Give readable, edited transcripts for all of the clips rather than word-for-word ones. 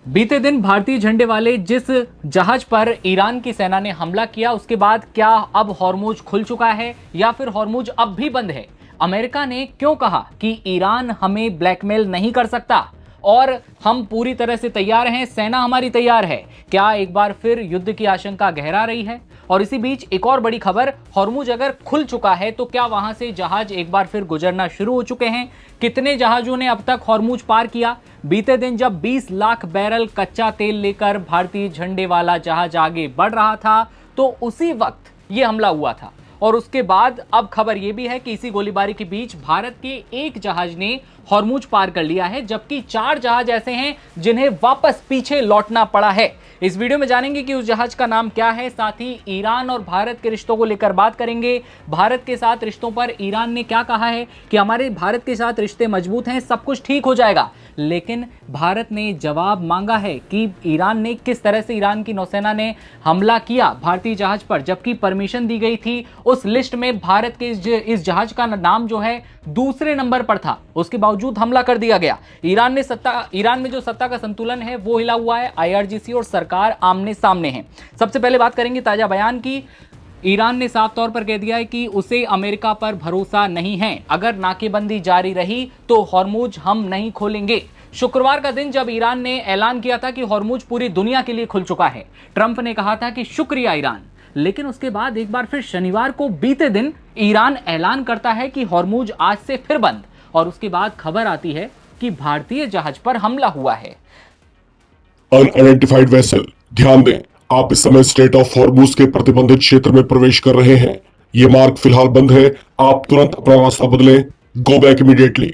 बीते दिन भारतीय झंडे वाले जिस जहाज पर ईरान की सेना ने हमला किया उसके बाद क्या अब हॉर्मुज खुल चुका है या फिर हॉर्मुज अब भी बंद है? अमेरिका ने क्यों कहा कि ईरान हमें ब्लैकमेल नहीं कर सकता और हम पूरी तरह से तैयार हैं, सेना हमारी तैयार है? क्या एक बार फिर युद्ध की आशंका गहरा रही है? और इसी बीच एक और बड़ी खबर, हॉर्मुज अगर खुल चुका है तो क्या वहां से जहाज एक बार फिर गुजरना शुरू हो चुके हैं? कितने जहाजों ने अब तक हॉर्मुज पार किया? बीते दिन जब 20 लाख बैरल कच्चा तेल लेकर भारतीय झंडे वाला जहाज आगे बढ़ रहा था तो उसी वक्त यह हमला हुआ था। और उसके बाद अब खबर यह भी है कि इसी गोलीबारी के बीच भारत के एक जहाज ने हॉर्मुज पार कर लिया है, जबकि 4 जहाज ऐसे हैं जिन्हें वापस पीछे लौटना पड़ा है। इस वीडियो में जानेंगे कि उस जहाज का नाम क्या है, साथ ही ईरान और भारत के रिश्तों को लेकर बात करेंगे। भारत के साथ रिश्तों पर ईरान ने क्या कहा है कि हमारे भारत के साथ रिश्ते मजबूत हैं, सब कुछ ठीक हो जाएगा। लेकिन भारत ने जवाब मांगा है कि ईरान ने किस तरह से, ईरान की नौसेना ने हमला किया भारतीय जहाज पर, जबकि परमिशन दी गई थी। उस लिस्ट में भारत के इस जहाज का नाम जो है दूसरे नंबर पर था, उसके बावजूद हमला कर दिया गया। ईरान में जो सत्ता का संतुलन है वो हिला हुआ है। आईआरजीसी और सरकार आमने सामने है। सबसे पहले बात करेंगे ताजा बयान की। ईरान ने साफ तौर पर कह दिया है कि उसे अमेरिका पर भरोसा नहीं है। अगर नाकेबंदी जारी रही तो हॉर्मुज हम नहीं खोलेंगे। शुक्रवार का दिन जब ईरान ने ऐलान किया था कि हॉर्मुज पूरी दुनिया के लिए खुल चुका है, ट्रंप ने कहा था कि शुक्रिया ईरान। लेकिन उसके बाद एक बार फिर शनिवार को बीते दिन ईरान ऐलान करता है कि हॉर्मुज आज से फिर बंद, और उसके बाद खबर आती है कि भारतीय जहाज पर हमला हुआ है। अनआइडेंटिफाइड वेसल, ध्यान दें, आप इस समय स्टेट ऑफ हॉर्मुज के प्रतिबंधित क्षेत्र में प्रवेश कर रहे हैं। ये मार्ग फिलहाल बंद है। आप तुरंत अपना रास्ता बदलें। Go back immediately.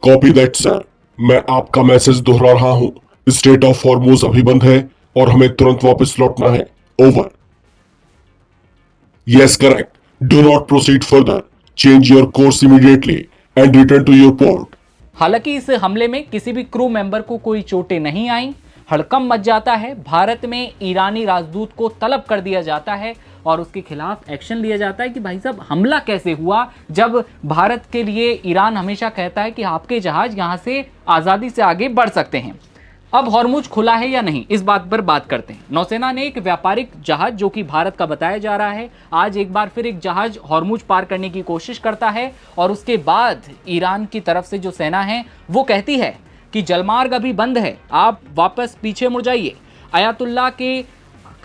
Copy that sir. मैं आपका मैसेज दोहरा रहा हूं। स्टेट ऑफ हॉर्मुज अभी बंद है और हमें तुरंत वापस लौटना है। Over. Yes, correct. Do not proceed further. Change your course immediately and return to your port. हालांकि इस हमले में किसी भी क्रू मेंबर को कोई चोटें नहीं आई। हड़कंप मच जाता है। भारत में ईरानी राजदूत को तलब कर दिया जाता है और उसके खिलाफ एक्शन लिया जाता है कि भाई साहब हमला कैसे हुआ, जब भारत के लिए ईरान हमेशा कहता है कि आपके जहाज यहां से आजादी से आगे बढ़ सकते हैं। अब हॉर्मुज खुला है या नहीं, इस बात पर बात करते हैं। नौसेना ने एक व्यापारिक जहाज जो कि भारत का बताया जा रहा है, आज एक बार फिर एक जहाज हॉर्मुज पार करने की कोशिश करता है और उसके बाद ईरान की तरफ से जो सेना है वो कहती है कि जलमार्ग अभी बंद है, आप वापस पीछे मुड़ जाइए। अयातुल्ला के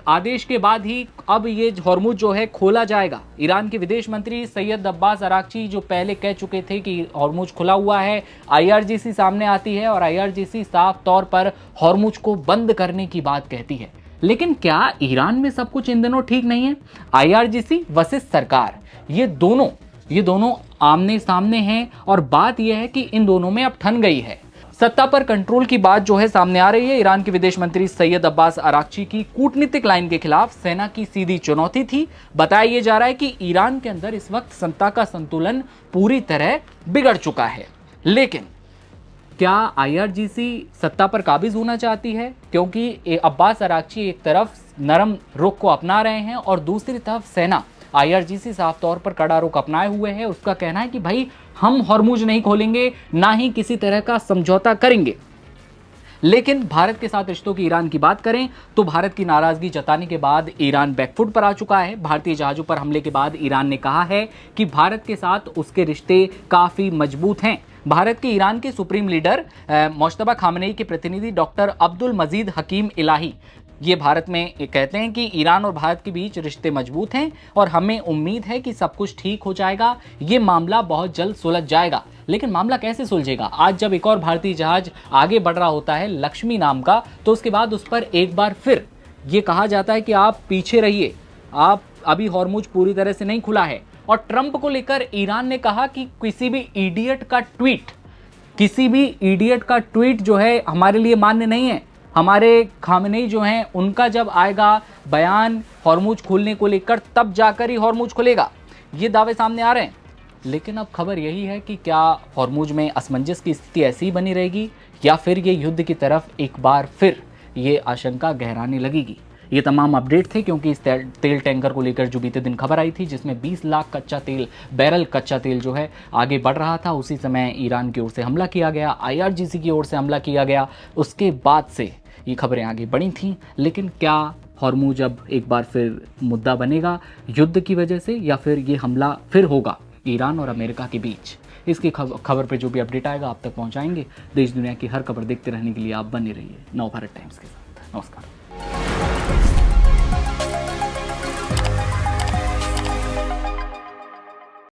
आदेश के बाद ही अब ये हॉर्मुज जो है खोला जाएगा। ईरान के विदेश मंत्री सैयद अब्बास अराक्ची जो पहले कह चुके थे कि हॉर्मुज खुला हुआ है, आईआरजीसी सामने आती है और आईआरजीसी साफ तौर पर हॉर्मुज को बंद करने की बात कहती है। लेकिन क्या ईरान में सब कुछ इन दिनों ठीक नहीं है? आईआरजीसी वर्सेस सरकार, ये दोनों आमने सामने हैं और बात यह है कि इन दोनों में अब ठन गई है। सत्ता पर कंट्रोल की बात जो है सामने आ रही है। ईरान के विदेश मंत्री सैयद अब्बास अराक्ची की कूटनीतिक लाइन के खिलाफ सेना की सीधी चुनौती थी। बताया यह जा रहा है कि ईरान के अंदर इस वक्त सत्ता का संतुलन पूरी तरह बिगड़ चुका है। लेकिन क्या आईआरजीसी सत्ता पर काबिज होना चाहती है? क्योंकि अब्बास अराक्ची एक तरफ नरम रुख को अपना रहे हैं और दूसरी तरफ सेना, आईआरजीसी साफ तौर पर कड़ा रुख अपनाए हुए है। उसका कहना है कि भाई हम हॉर्मुज नहीं खोलेंगे, ना ही किसी तरह का समझौता करेंगे। लेकिन भारत के साथ रिश्तों की ईरान की बात करें तो भारत की नाराजगी जताने के बाद ईरान बैकफुट पर आ चुका है। भारतीय जहाजों पर हमले के बाद ईरान ने कहा है कि भारत के साथ उसके रिश्ते काफी मजबूत हैं। भारत के ईरान के सुप्रीम लीडर मुश्तबा खामनेई के प्रतिनिधि डॉक्टर अब्दुल मजीद हकीम इलाही ये भारत में कहते हैं कि ईरान और भारत के बीच रिश्ते मजबूत हैं और हमें उम्मीद है कि सब कुछ ठीक हो जाएगा, ये मामला बहुत जल्द सुलझ जाएगा। लेकिन मामला कैसे सुलझेगा? आज जब एक और भारतीय जहाज आगे बढ़ रहा होता है लक्ष्मी नाम का, तो उसके बाद उस पर एक बार फिर ये कहा जाता है कि आप पीछे रहिए, आप अभी हॉर्मुज पूरी तरह से नहीं खुला है। और ट्रंप को लेकर ईरान ने कहा कि किसी भी इडियट का ट्वीट जो है हमारे लिए मान्य नहीं है। हमारे खामनेई जो हैं उनका जब आएगा बयान हॉर्मुज खोलने को लेकर, तब जाकर ही हॉर्मुज खुलेगा, ये दावे सामने आ रहे हैं। लेकिन अब खबर यही है कि क्या हॉर्मुज में असमंजस की स्थिति ऐसी ही बनी रहेगी या फिर ये युद्ध की तरफ एक बार फिर ये आशंका गहराने लगेगी? ये तमाम अपडेट थे क्योंकि इस तेल टैंकर को लेकर जो बीते दिन खबर आई थी जिसमें 20 लाख बैरल कच्चा तेल जो है आगे बढ़ रहा था, उसी समय ईरान की ओर से हमला किया गया, IRGC की ओर से हमला किया गया। उसके बाद से ये खबरें आगे बढ़ी थीं। लेकिन क्या हॉर्मुज अब एक बार फिर मुद्दा बनेगा युद्ध की वजह से, या फिर ये हमला फिर होगा ईरान और अमेरिका के बीच? इसकी खबर पे जो भी अपडेट आएगा आप तक पहुंचाएंगे। देश दुनिया की हर खबर देखते रहने के लिए आप बने रहिए नवभारत टाइम्स के साथ। नमस्कार।